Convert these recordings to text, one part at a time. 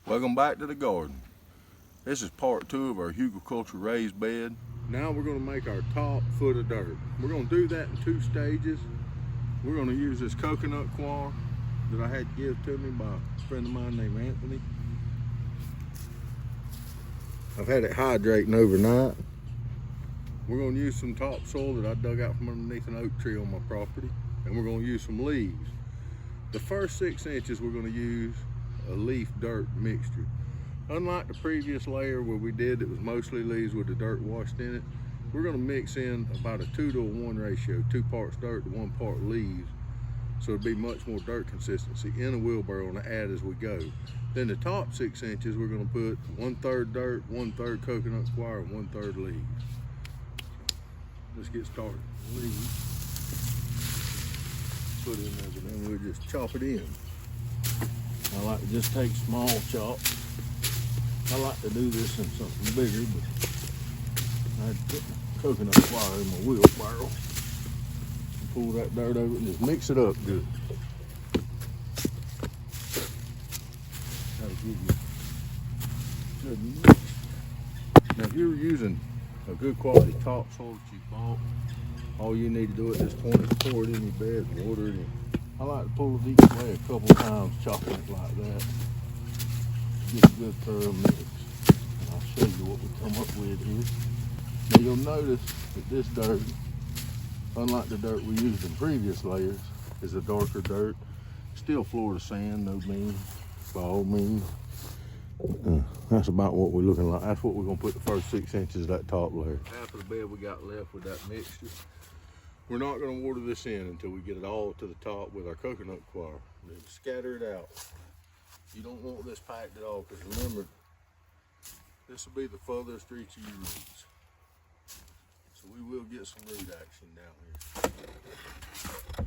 Welcome back to the garden. This is part 2 of our Hugelkultur raised bed. Now we're going to make our top foot of dirt. We're going to do that in 2 stages. We're going to use this coconut coir that I had give to me by a friend of mine named Anthony. I've had it hydrating overnight. We're going to use some topsoil that I dug out from underneath an oak tree on my property, and we're going to use some leaves. The first 6 inches we're going to use a leaf dirt mixture. Unlike the previous layer where we did it was mostly leaves with the dirt washed in it, we're going to mix in about a 2-to-1 ratio, 2 parts dirt to 1 part leaves, so it'll be much more dirt consistency in a wheelbarrow and add as we go. Then the top 6 inches we're going to put 1/3 dirt, 1/3 coconut coir, and 1/3 leaves. Let's get started. Leaves. Put in there, and then we'll just chop it in. I like to just take small chops. I like to do this in something bigger, but I put my coconut coir in my wheelbarrow and pull that dirt over and just mix it up good. That'll give you a good mix. Now if you're using a good quality topsoil that you bought, all you need to do is just pour it in your bed and water it in. I like to pull it each way a couple times, chopping it like that. Get a good thorough mix. And I'll show you what we come up with here. Now you'll notice that this dirt, unlike the dirt we used in previous layers, is a darker dirt. Still Florida sand, no means, by all means. That's about what we're looking like. That's what we're gonna put the first 6 inches of that top layer. Half of the bed we got left with that mixture. We're not gonna water this in until we get it all to the top with our coconut coir. Then scatter it out. You don't want this packed at all, because remember, this will be the furthest reach of your roots. So we will get some root action down here.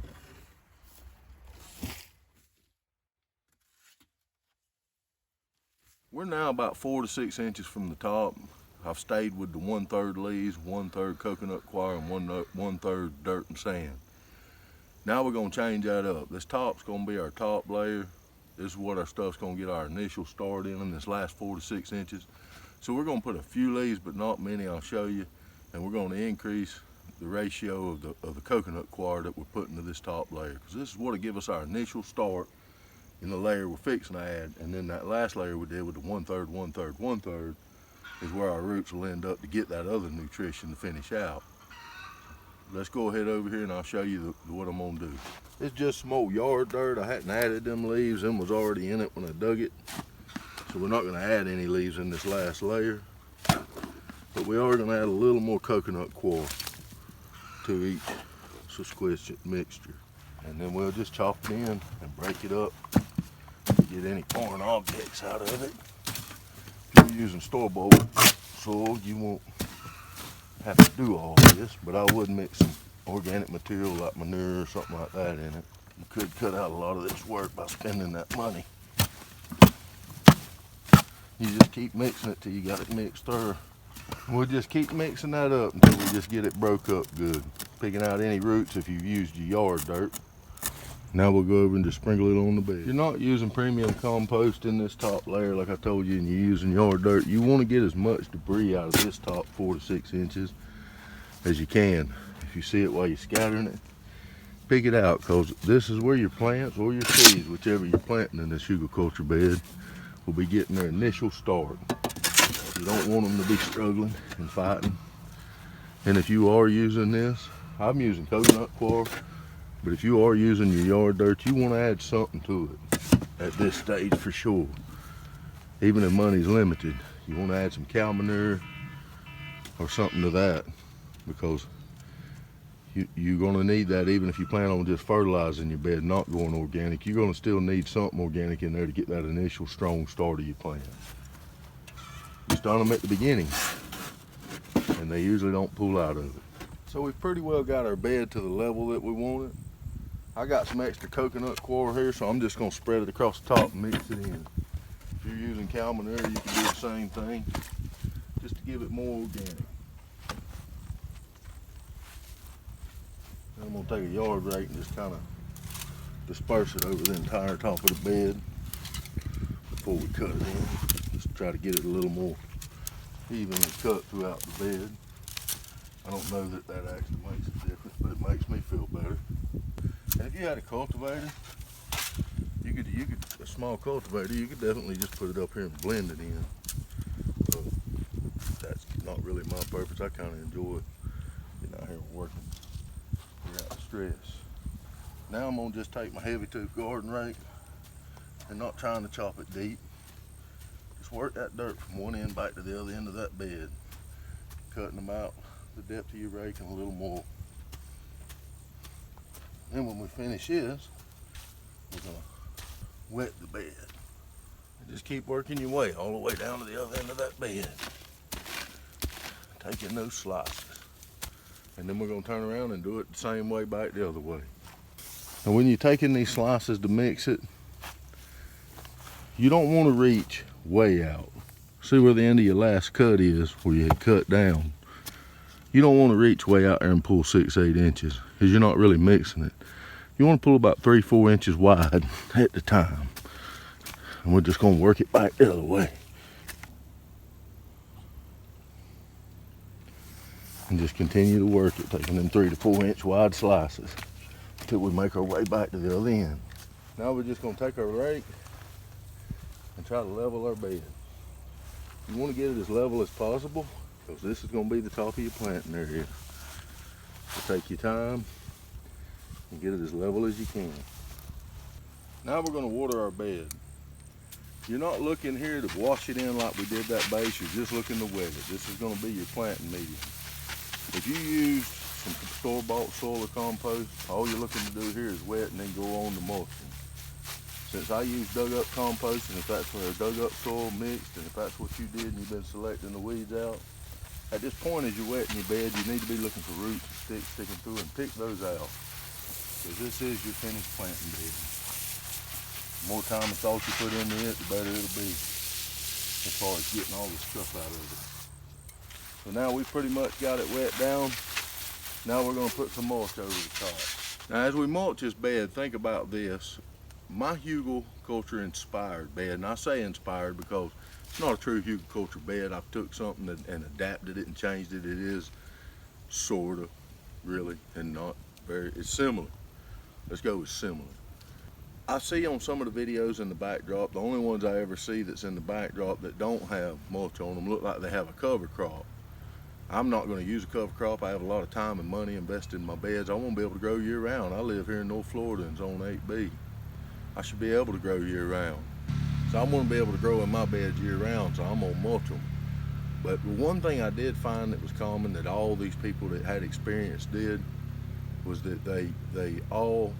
We're now about 4 to 6 inches from the top. I've stayed with the 1/3 leaves, 1/3 coconut coir, and 1/3 dirt and sand. Now we're gonna change that up. This top's gonna be our top layer. This is what our stuff's gonna get our initial start in this last 4 to 6 inches. So we're gonna put a few leaves, but not many, I'll show you. And we're gonna increase the ratio of the coconut coir that we're putting to this top layer, because this is what'll give us our initial start in the layer we're fixing to add. And then that last layer we did with the 1/3, 1/3, 1/3 is where our roots will end up to get that other nutrition to finish out. Let's go ahead over here and I'll show you what I'm gonna do. It's just some old yard dirt. I hadn't added them leaves. Them was already in it when I dug it. So we're not gonna add any leaves in this last layer. But we are gonna add a little more coconut coir to each subsequent mixture. And then we'll just chop it in and break it up to get any foreign objects out of it. If you're using store-bought soil, you won't have to do all this, but I would mix some organic material like manure or something like that in it. You could cut out a lot of this work by spending that money. You just keep mixing it till you got it mixed through. We'll just keep mixing that up until we just get it broke up good. Picking out any roots if you've used your yard dirt. Now we'll go over and just sprinkle it on the bed. If you're not using premium compost in this top layer like I told you, and you're using yard dirt, you want to get as much debris out of this top 4 to 6 inches as you can. If you see it while you're scattering it, pick it out, because this is where your plants or your seeds, whichever you're planting in this Hugelkultur bed, will be getting their initial start. You don't want them to be struggling and fighting. And if you are using this, I'm using coconut coir, but if you are using your yard dirt, you want to add something to it at this stage for sure. Even if money's limited, you want to add some cow manure or something to that, because you're going to need that even if you plan on just fertilizing your bed, not going organic. You're going to still need something organic in there to get that initial strong start of your plant. You start them at the beginning, and they usually don't pull out of it. So we've pretty well got our bed to the level that we want it. I got some extra coconut coir here, so I'm just gonna spread it across the top and mix it in. If you're using cow manure, you can do the same thing, just to give it more organic. I'm gonna take a yard rake and just kind of disperse it over the entire top of the bed. before we cut it in. Just try to get it a little more evenly cut throughout the bed. I don't know that that actually makes a difference, but it makes me feel better. And if you had a cultivator, you could a small cultivator, you could definitely just put it up here and blend it in. But that's not really my purpose. I kind of enjoy getting out here and working without the stress. Now I'm gonna just take my heavy tooth garden rake and not trying to chop it deep. Just work that dirt from one end back to the other end of that bed, cutting them out the depth of your rake and a little more. Then when we finish this, we're gonna wet the bed. And just keep working your way all the way down to the other end of that bed, taking those slices. And then we're gonna turn around and do it the same way back the other way. And when you're taking these slices to mix it, you don't want to reach way out. See where the end of your last cut is, where you had cut down. You don't want to reach way out there and pull 6-8 inches, because you're not really mixing it. You want to pull about 3-4 inches wide at the time. And we're just going to work it back the other way. And just continue to work it, taking them 3 to 4 inch wide slices until we make our way back to the other end. Now we're just going to take our rake and try to level our bed. You want to get it as level as possible, because this is going to be the top of your planting area. So take your time and get it as level as you can. Now we're going to water our bed. You're not looking here to wash it in like we did that base, you're just looking to wet it. This is going to be your planting medium. If you use some store-bought soil or compost, all you're looking to do here is wet and then go on to mulching. Since I use dug-up compost, and if that's where dug-up soil mixed, and if that's what you did and you've been selecting the weeds out, at this point as you're wetting your bed, you need to be looking for roots and sticks sticking through and pick those out. Because this is your finished planting bed. The more time and salt you put into it, the better it'll be as far as getting all the stuff out of it. So now we've pretty much got it wet down. Now we're going to put some mulch over the top. Now as we mulch this bed, think about this. My Hugelkultur inspired bed, and I say inspired because it's not a true Hugelkultur bed. I've took something and adapted it and changed it. It is sort of, really, and not very, it's similar. Let's go with similar. I see on some of the videos in the backdrop, the only ones I ever see that's in the backdrop that don't have mulch on them look like they have a cover crop. I'm not going to use a cover crop. I have a lot of time and money invested in my beds. I want to be able to grow year round. I live here in North Florida in Zone 8B. I should be able to grow year round. So I want to be able to grow in my beds year round, so I'm going to mulch them. But one thing I did find that was common that all these people that had experience did was that they all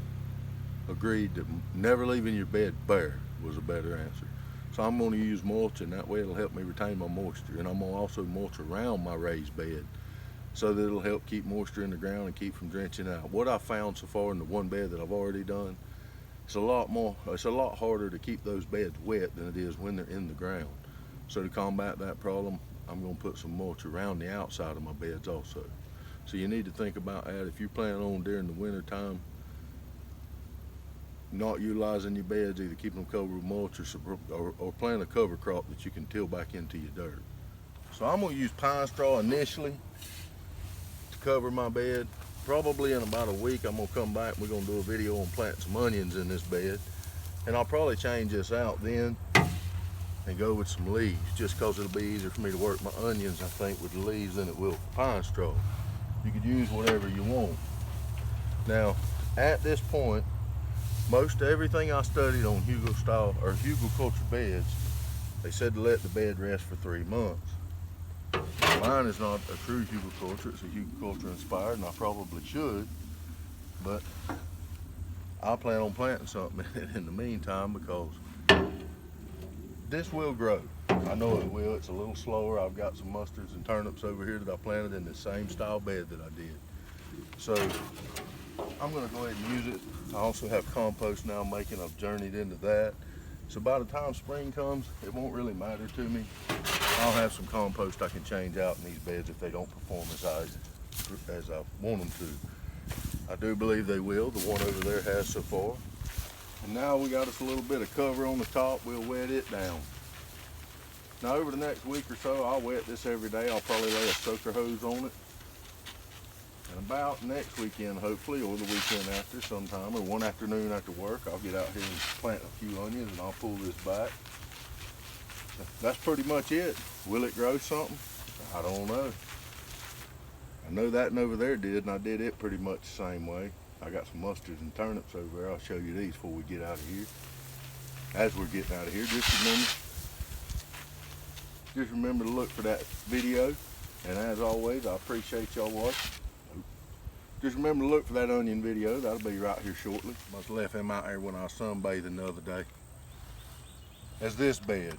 agreed that never leaving your bed bare was a better answer. So I'm going to use mulch, and that way it'll help me retain my moisture. And I'm going to also mulch around my raised bed so that it'll help keep moisture in the ground and keep from drenching out. What I found so far in the one bed that I've already done, it's a lot harder to keep those beds wet than it is when they're in the ground. So to combat that problem, I'm going to put some mulch around the outside of my beds also. So you need to think about that if you plan on during the winter time not utilizing your beds, either keeping them covered with mulch or plant a cover crop that you can till back into your dirt. So I'm going to use pine straw initially to cover my bed. Probably in about a week I'm going to come back and we're going to do a video on planting some onions in this bed. And I'll probably change this out then and go with some leaves, just because it'll be easier for me to work my onions, I think, with the leaves than it will with pine straw. You could use whatever you want. Now, at this point, most everything I studied on Hugelkultur beds, they said to let the bed rest for 3 months. Mine is not a true Hugelkultur, it's a Hugelkultur inspired, and I probably should, but I plan on planting something in the meantime because this will grow. I know it will. It's a little slower. I've got some mustards and turnips over here that I planted in the same style bed that I did. So I'm going to go ahead and use it. I also have compost now making. I've journeyed into that. So by the time spring comes, it won't really matter to me. I'll have some compost I can change out in these beds if they don't perform as I want them to. I do believe they will. The one over there has so far. And now we got us a little bit of cover on the top. We'll wet it down. Now over the next week or so, I'll wet this every day. I'll probably lay a soaker hose on it. And about next weekend, hopefully, or the weekend after sometime, or one afternoon after work, I'll get out here and plant a few onions and I'll pull this back. That's pretty much it. Will it grow something? I don't know. I know that one over there did, and I did it pretty much the same way. I got some mustards and turnips over there. I'll show you these before we get out of here. As we're getting out of here, just remember to look for that video. And as always, I appreciate y'all watching. Just remember to look for that onion video. That'll be right here shortly. Must have left him out there when I was sunbathing the other day. As this bed.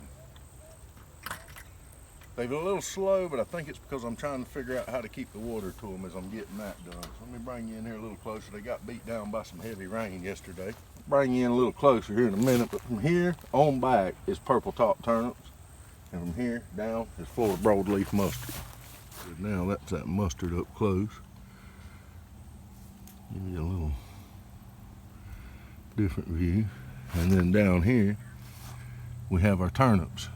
They've been a little slow, but I think it's because I'm trying to figure out how to keep the water to them as I'm getting that done. So let me bring you in here a little closer. They got beat down by some heavy rain yesterday. Bring you in a little closer here in a minute, but from here on back is purple top turnips, and from here down is full of broadleaf mustard. Good, now that's that mustard up close. Give you a little different view. And then down here we have our turnips.